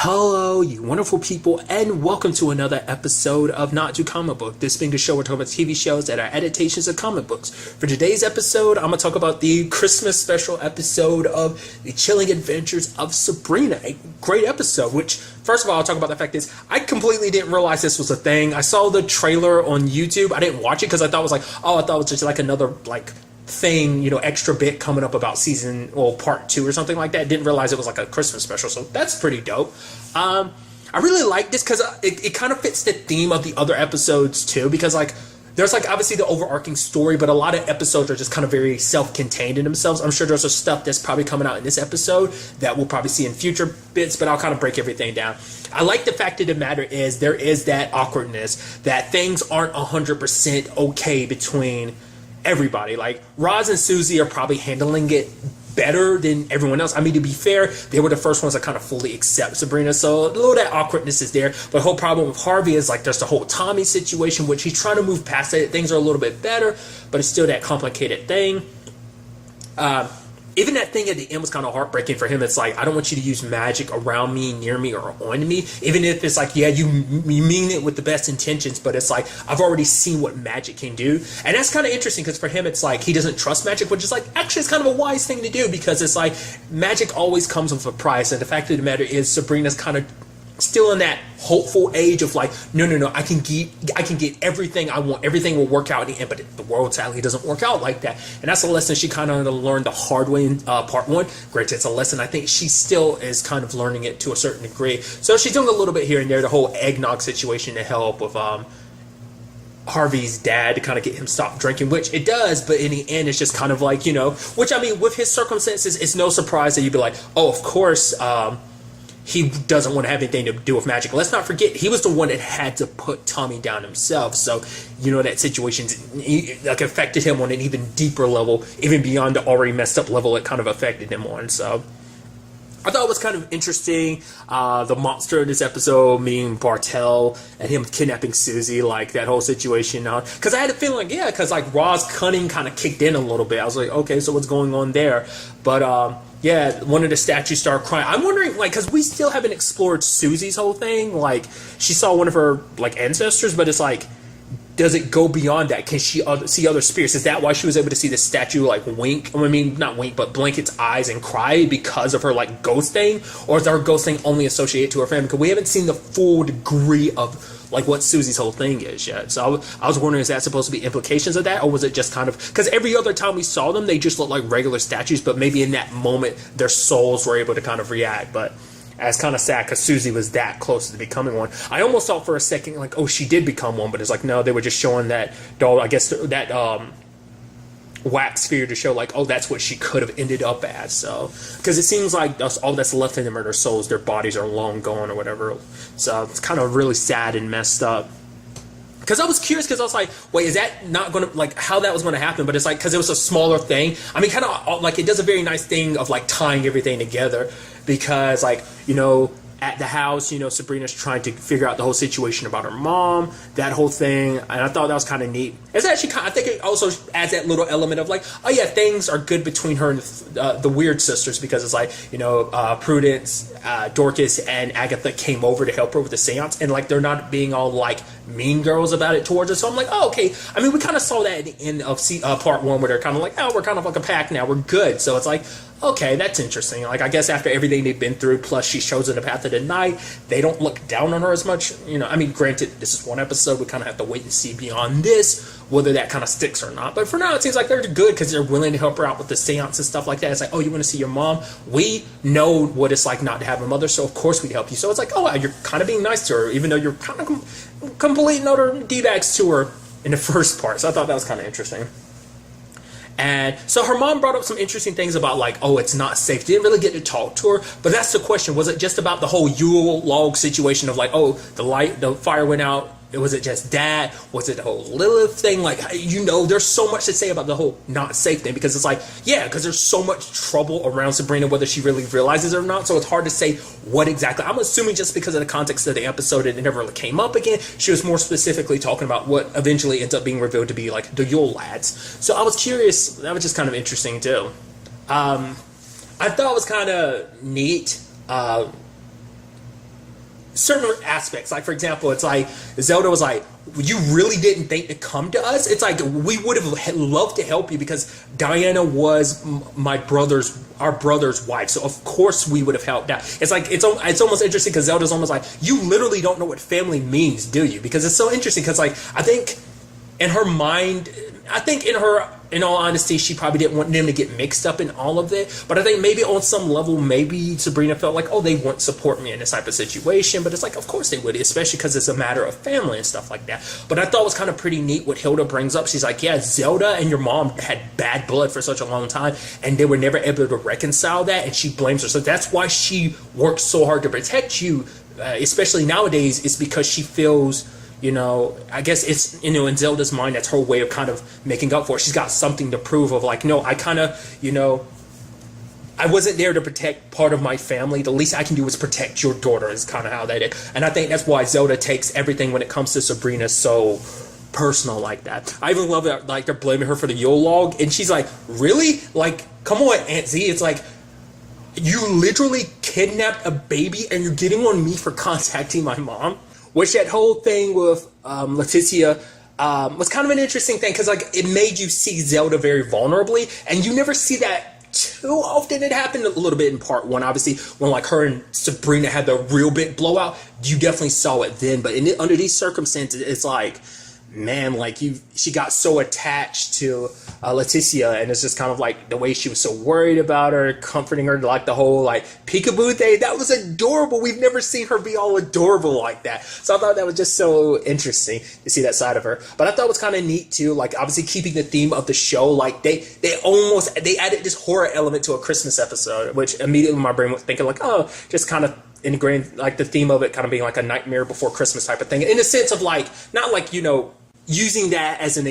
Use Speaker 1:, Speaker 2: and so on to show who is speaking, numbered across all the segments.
Speaker 1: Hello, you wonderful people, and welcome to another episode of Not Too Comic Book. This being a show where we talk about TV shows that are adaptations of comic books. For today's episode, I'm going to talk about the Christmas special episode of The Chilling Adventures of Sabrina. A great episode, which, first of all, I'll talk about the fact is, I completely didn't realize this was a thing. I saw the trailer on YouTube. I didn't watch it because I thought it was like, I thought it was just like another, thing, extra bit coming up about part 2 or something like that. Didn't realize it was like a Christmas special, so that's pretty dope. I really like this because it kind of fits the theme of the other episodes too, because there's obviously the overarching story, but a lot of episodes are just kind of very self-contained in themselves. I'm sure there's some stuff that's probably coming out in this episode that we'll probably see in future bits, but I'll kind of break everything down. I like the fact of the matter is there is that awkwardness, that things aren't 100% okay between everybody. Like Roz and Susie are probably handling it better than everyone else. I mean, to be fair, they were the first ones to kind of fully accept Sabrina, so a little of that awkwardness is there. But the whole problem with Harvey is there's the whole Tommy situation, which he's trying to move past it. Things are a little bit better, but it's still that complicated thing. Even that thing at the end was kind of heartbreaking for him. It's I don't want you to use magic around me, near me, or on me. Even if it's you mean it with the best intentions, but it's I've already seen what magic can do. And that's kind of interesting because for him, it's he doesn't trust magic, which is actually it's kind of a wise thing to do, because it's magic always comes with a price. And the fact of the matter is Sabrina's kind of still in that hopeful age of no, I can get everything I want, everything will work out in the end, but the world sadly doesn't work out like that. And that's a lesson she kind of learned the hard way in part 1. Granted, it's a lesson I think she still is kind of learning it to a certain degree, so she's doing a little bit here and there. The whole eggnog situation to help with Harvey's dad to kind of get him stopped drinking, which it does, but in the end it's just kind of which I mean with his circumstances, it's no surprise that you'd be of course he doesn't want to have anything to do with magic. Let's not forget, he was the one that had to put Tommy down himself. So, that situation affected him on an even deeper level, even beyond the already messed up level it kind of affected him on. So, I thought it was kind of interesting. The monster in this episode, meaning Bartell, and him kidnapping Susie, that whole situation. Because I had a feeling, because Ra's cunning kind of kicked in a little bit. I was okay, so what's going on there? But, yeah, one of the statues started crying. I'm wondering, because we still haven't explored Susie's whole thing. She saw one of her, ancestors, but it's does it go beyond that? Can she see other spirits? Is that why she was able to see the statue, wink? I mean, not wink, but blink its eyes and cry because of her, ghost thing? Or is her ghost thing only associated to her family? Because we haven't seen the full degree of what Susie's whole thing is yet. So I was wondering, is that supposed to be implications of that? Or was it just kind of... Because every other time we saw them, they just looked like regular statues, but maybe in that moment, their souls were able to kind of react. But it's kind of sad because Susie was that close to becoming one. I almost thought for a second, she did become one, but it's no, they were just showing that doll, I guess, that wax sphere to show that's what she could have ended up as. So because it seems that's all that's left in them are their souls, their bodies are long gone or whatever. So it's kind of really sad and messed up. Because I was curious, because I was wait, is that not going to, how that was going to happen? But it's because it was a smaller thing. I mean, kind of, it does a very nice thing of, tying everything together. Because, at the house, Sabrina's trying to figure out the whole situation about her mom, that whole thing, and I thought that was kind of neat. It's actually I think it also adds that little element of oh yeah, things are good between her and the weird sisters, because it's Prudence, Dorcas, and Agatha came over to help her with the seance, and they're not being all mean girls about it towards her. So I'm oh, okay. I mean, we kind of saw that at the end of part 1 where they're kind of oh, we're kind of a pack now, we're good. So it's okay, that's interesting. I guess after everything they've been through, plus she's chosen the path of the night, they don't look down on her as much. I mean, granted, this is one episode. We kind of have to wait and see beyond this whether that kind of sticks or not. But for now, it seems they're good because they're willing to help her out with the seance and stuff like that. It's oh, you want to see your mom? We know what it's like not to have a mother, so of course we'd help you. So it's oh, wow, you're kind of being nice to her, even though you're kind of complete and utter D-bags to her in the first part. So I thought that was kind of interesting. And so her mom brought up some interesting things about oh, it's not safe. Didn't really get to talk to her, but that's the question. Was it just about the whole Yule log situation of oh, the fire went out? Was it just that? Was it the whole Lilith thing? There's so much to say about the whole not safe thing, because it's yeah, because there's so much trouble around Sabrina, whether she really realizes it or not. So it's hard to say what exactly. I'm assuming just because of the context of the episode, it never really came up again. She was more specifically talking about what eventually ends up being revealed to be the Yule lads. So I was curious. That was just kind of interesting too. I thought it was kind of neat. certain aspects. Like, for example, it's like Zelda was like, you really didn't think to come to us? It's like, we would have loved to help you because Diana was our brother's wife. So of course we would have helped out. It's like, it's almost interesting because Zelda's almost like, you literally don't know what family means, do you? Because it's so interesting because, like, I think in her mind, in all honesty, she probably didn't want them to get mixed up in all of it. But I think maybe on some level, maybe Sabrina felt like, oh, they won't support me in this type of situation. But it's like, of course they would, especially because it's a matter of family and stuff like that. But I thought it was kind of pretty neat what Hilda brings up. She's like, yeah, Zelda and your mom had bad blood for such a long time, and they were never able to reconcile that, and she blames her. So that's why she works so hard to protect you, especially nowadays, is because she feels... I guess it's, in Zelda's mind, that's her way of kind of making up for it. She's got something to prove of like, no, I kind of, I wasn't there to protect part of my family. The least I can do is protect your daughter is kind of how that is. And I think that's why Zelda takes everything when it comes to Sabrina so personal like that. I even love that, like, they're blaming her for the Yule log. And she's like, really? Like, come on, Aunt Z. It's like, you literally kidnapped a baby and you're getting on me for contacting my mom? Which that whole thing with Leticia was kind of an interesting thing because, like, it made you see Zelda very vulnerably, and you never see that too often. It happened a little bit in part one, obviously, when like her and Sabrina had the real big blowout. You definitely saw it then, but under these circumstances, it's like, man, like she got so attached to Leticia, and it's just kind of like the way she was so worried about her, comforting her, like the whole like peekaboo thing. That was adorable. We've never seen her be all adorable like that. So I thought that was just so interesting to see that side of her. But I thought it was kind of neat too, like obviously keeping the theme of the show. Like they added this horror element to a Christmas episode, which immediately my brain was thinking like, oh, just kind of integrating like the theme of it kind of being like a Nightmare Before Christmas type of thing, in the sense of like, not like, using that as an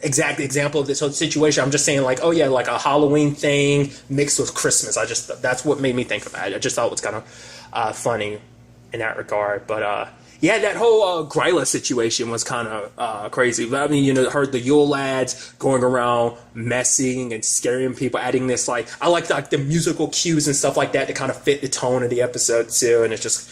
Speaker 1: exact example of this whole situation. I'm just saying like, oh yeah, like a Halloween thing mixed with Christmas. That's what made me think about it. I just thought it was kind of funny in that regard. But yeah, that whole Gryla situation was kind of crazy. I mean, heard the Yule lads going around messing and scaring people, adding this like, I like the musical cues and stuff like that to kind of fit the tone of the episode too. And it's just,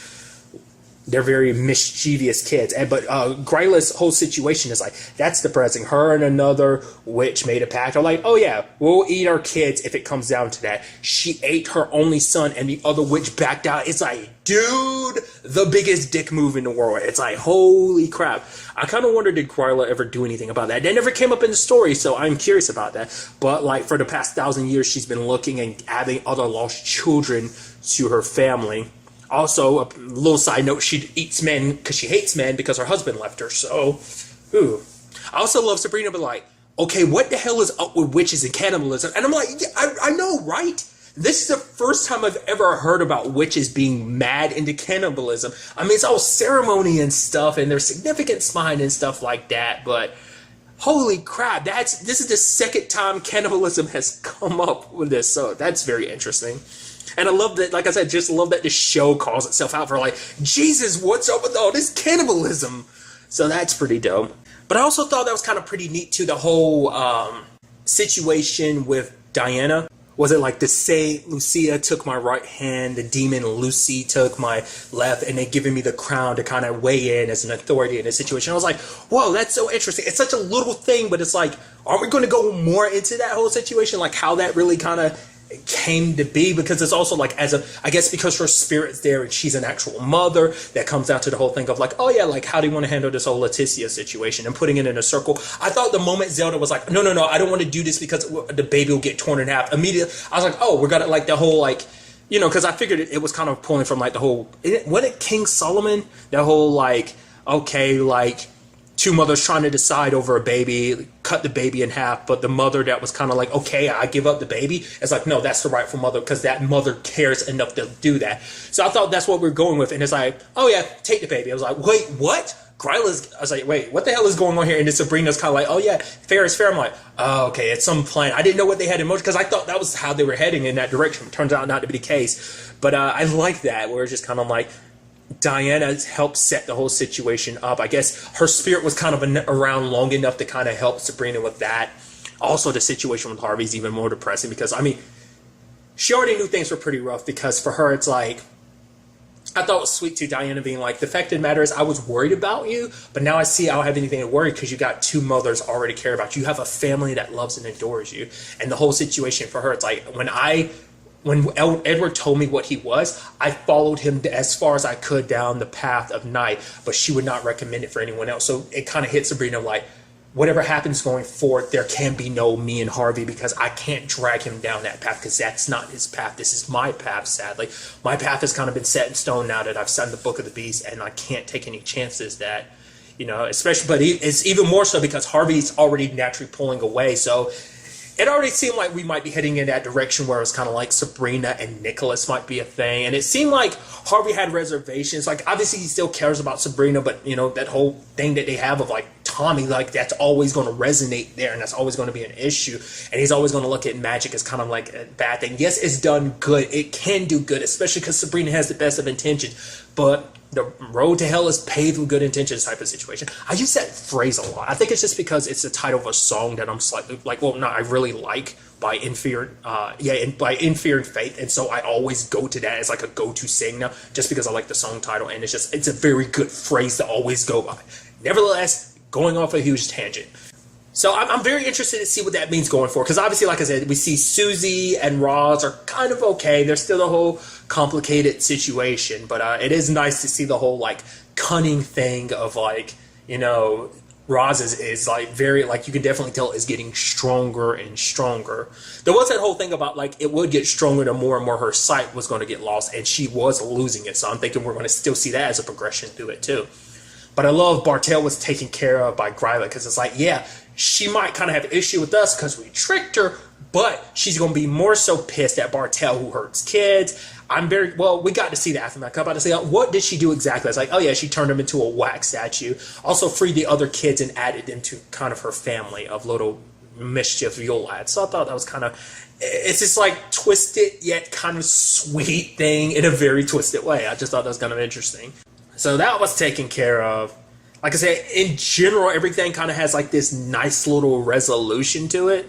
Speaker 1: they're very mischievous kids. But Gryla's whole situation is like, that's depressing. Her and another witch made a pact. They're like, oh yeah, we'll eat our kids if it comes down to that. She ate her only son and the other witch backed out. It's like, dude, the biggest dick move in the world. It's like, holy crap. I kind of wonder, did Gryla ever do anything about that? That never came up in the story, so I'm curious about that. But like for the past 1,000 years, she's been looking and adding other lost children to her family. Also, a little side note, she eats men because she hates men because her husband left her. So, ooh. I also love Sabrina, but like, okay, what the hell is up with witches and cannibalism? And I'm like, yeah, I know, right? This is the first time I've ever heard about witches being mad into cannibalism. I mean, it's all ceremony and stuff, and there's significance behind and stuff like that, but holy crap, this is the second time cannibalism has come up with this, so that's very interesting. And I love that, like I said, just love that the show calls itself out for like, Jesus, what's up with all this cannibalism? So that's pretty dope. But I also thought that was kind of pretty neat too, the whole situation with Diana. Was it like the Saint Lucia took my right hand, the demon Lucy took my left, and they giving me the crown to kind of weigh in as an authority in this situation? I was like, whoa, that's so interesting. It's such a little thing, but it's like, aren't we going to go more into that whole situation? Like how that really kind of came to be, because it's also like, I guess because her spirit's there and she's an actual mother, that comes down to the whole thing of like, oh yeah, like how do you want to handle this whole Leticia situation and putting it in a circle. I thought the moment Zelda was like, no, I don't want to do this because the baby will get torn in half, immediately I was like, oh, we're gonna like the whole like, because I figured it was kind of pulling from like the whole, wasn't it King Solomon, that whole like, okay, like two mothers trying to decide over a baby, cut the baby in half, but the mother that was kind of like, okay, I give up the baby, it's like, no, that's the rightful mother, because that mother cares enough to do that. So I thought that's what we're going with, and it's like, oh yeah, take the baby. I was like, wait, what? Gryla's, I was like, wait, what the hell is going on here? And then Sabrina's kind of like, oh yeah, fair is fair. I'm like, oh, okay, it's some plan. I didn't know what they had in motion, because I thought that was how they were heading in that direction. It turns out not to be the case. But I like that, where it's just kind of like, Diana helped set the whole situation up. I guess her spirit was kind of around long enough to kind of help Sabrina with that. Also, the situation with Harvey's even more depressing because, I mean, she already knew things were pretty rough, because for her, it's like, I thought it was sweet too, Diana being like, the fact of the matter is I was worried about you, but now I see I don't have anything to worry because you got two mothers already care about you. You have a family that loves and adores you. And the whole situation for her, it's like when Edward told me what he was, I followed him as far as I could down the path of night, but she would not recommend it for anyone else. So it kind of hit Sabrina like, whatever happens going forward, there can be no me and Harvey because I can't drag him down that path because that's not his path. This is my path, sadly. My path has kind of been set in stone now that I've signed the Book of the Beast, and I can't take any chances that, especially, but it's even more so because Harvey's already naturally pulling away. So it already seemed like we might be heading in that direction where it's kind of like Sabrina and Nicholas might be a thing. And it seemed like Harvey had reservations. Like, obviously he still cares about Sabrina, but, that whole thing that they have of, like, Tommy, like, that's always going to resonate there, and that's always going to be an issue. And he's always going to look at magic as kind of like a bad thing. Yes, it's done good. It can do good, especially because Sabrina has the best of intentions. But the road to hell is paved with good intentions type of situation. I use that phrase a lot. I think it's just because it's the title of a song that I'm slightly like, well, no, I really like by In Fear and Faith. And so I always go to that as like a go-to sing now, just because I like the song title. And it's a very good phrase to always go by. Nevertheless, going off a huge tangent. So I'm very interested to see what that means going forward. Because obviously, like I said, we see Susie and Roz are kind of okay. There's still the whole complicated situation. But it is nice to see the whole, like, cunning thing of, like, Roz is like, very, like, you can definitely tell is getting stronger and stronger. There was that whole thing about, like, it would get stronger the more and more her sight was going to get lost. And she was losing it. So I'm thinking we're going to still see that as a progression through it, too. But I love Bartell was taken care of by Gryla because it's like, yeah, she might kind of have an issue with us because we tricked her, but she's going to be more so pissed at Bartell who hurts kids. We got to see the aftermath. I'm about to say, what did she do exactly? It's like, oh yeah, she turned him into a wax statue. Also freed the other kids and added them to kind of her family of little mischief lads. So I thought that was kind of, it's just like twisted yet kind of sweet thing in a very twisted way. I just thought that was kind of interesting. So that was taken care of. Like I said, in general, everything kind of has like this nice little resolution to it.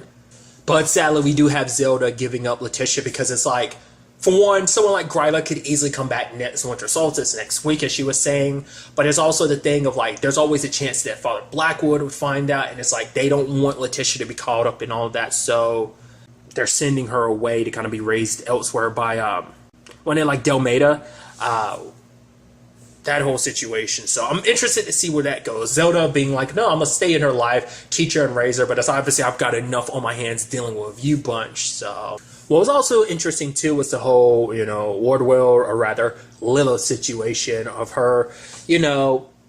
Speaker 1: But sadly, we do have Zelda giving up Letitia because it's like, for one, someone like Gryla could easily come back next Winter Solstice next week, as she was saying. But there's also the thing of like, there's always a chance that Father Blackwood would find out. And it's like, they don't want Letitia to be caught up in all of that. So they're sending her away to kind of be raised elsewhere by, when they're like Delmeda. That whole situation. So I'm interested to see where that goes. Zelda being like, no, I'm going to stay in her life, teach her and raise her, but it's obviously I've got enough on my hands dealing with you bunch. So what was also interesting too was the whole, Wardwell, or rather Lilith situation of her,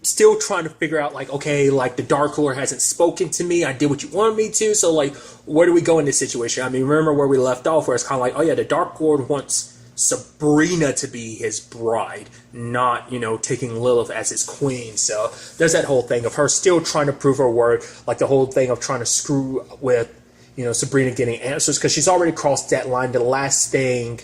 Speaker 1: still trying to figure out like, okay, like the Dark Lord hasn't spoken to me. I did what you wanted me to. So like, where do we go in this situation? I mean, remember where we left off where it's kind of like, oh yeah, the Dark Lord wants Sabrina to be his bride, not, taking Lilith as his queen. So there's that whole thing of her still trying to prove her worth, like the whole thing of trying to screw with, Sabrina getting answers because she's already crossed that line. The last thing,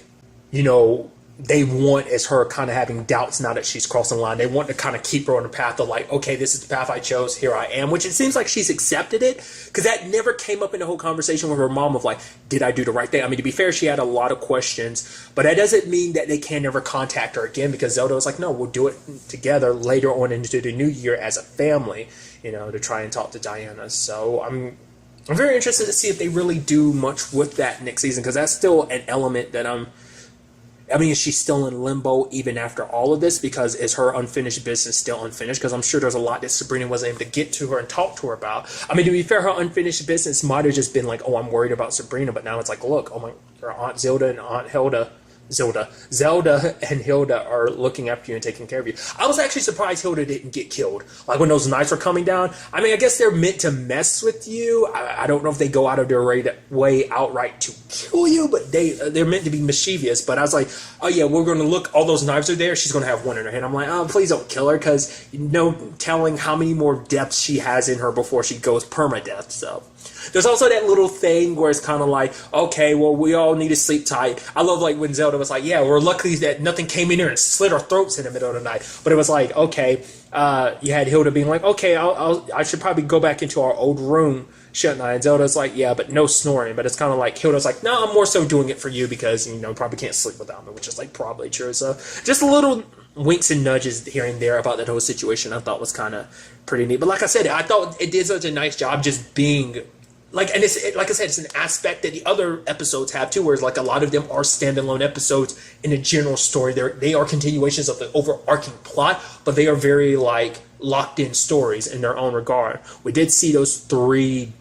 Speaker 1: they want is her kind of having doubts now that she's crossing the line. They want to kind of keep her on the path of like, okay, this is the path I chose, here I am, which it seems like she's accepted it because that never came up in the whole conversation with her mom of like, did I do the right thing? I mean, to be fair, she had a lot of questions, but that doesn't mean that they can never contact her again because Zelda was like, no, we'll do it together later on into the new year as a family, to try and talk to Diana. So I'm very interested to see if they really do much with that next season because that's still an element that is she still in limbo even after all of this? Because is her unfinished business still unfinished? Because I'm sure there's a lot that Sabrina wasn't able to get to her and talk to her about. I mean, to be fair, her unfinished business might have just been like, oh, I'm worried about Sabrina. But now it's like, look, oh my, your Aunt Zelda and Aunt Hilda. Zelda and Hilda are looking after you and taking care of you. I was actually surprised Hilda didn't get killed. Like when those knights were coming down. I mean, I guess they're meant to mess with you. I don't know if they go out of their way outright to kill you, but they're meant to be mischievous. But I was like, oh yeah, we're going to look, all those knives are there. She's going to have one in her hand. I'm like, oh, please don't kill her because no telling how many more depths she has in her before she goes permadeath. So there's also that little thing where it's kind of like, okay, well, we all need to sleep tight. I love like when Zelda was like, yeah, we're lucky that nothing came in here and slit our throats in the middle of the night. But it was like, okay, you had Hilda being like, okay, I should probably go back into our old room, shouldn't I? And Zelda's like, yeah, but no snoring. But it's kind of like Hilda's like, no, I'm more so doing it for you because, you probably can't sleep without me, which is like probably true. So just a little winks and nudges here and there about that whole situation I thought was kind of pretty neat. But like I said, I thought it did such a nice job just being like, and it's like I said, it's an aspect that the other episodes have too, whereas like a lot of them are standalone episodes in a general story. They are continuations of the overarching plot, but they are very like locked in stories in their own regard. We did see those 3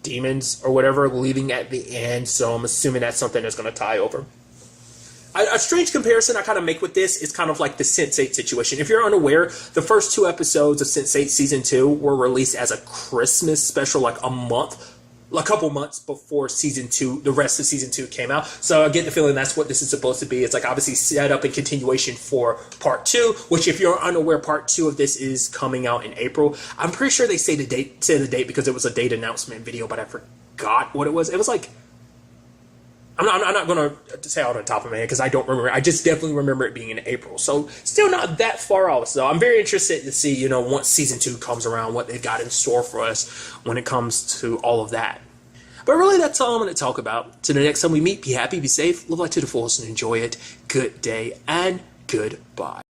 Speaker 1: demons or whatever leaving at the end, so I'm assuming that's something that's going to tie over. A strange comparison I kind of make with this is kind of like the Sense8 situation. If you're unaware, the first 2 episodes of Sense8 Season 2 were released as a Christmas special, like a couple months before Season 2, the rest of Season 2 came out. So I get the feeling that's what this is supposed to be. It's like obviously set up in continuation for Part 2, which if you're unaware, Part 2 of this is coming out in April. I'm pretty sure they say the date because it was a date announcement video, but I forgot what it was. It was like, I'm not going to say on the top of my head because I don't remember. I just definitely remember it being in April. So still not that far off. So I'm very interested to see, once Season 2 comes around, what they've got in store for us when it comes to all of that. But really, that's all I'm going to talk about. Till the next time we meet, be happy, be safe, live life to the fullest, and enjoy it. Good day and goodbye.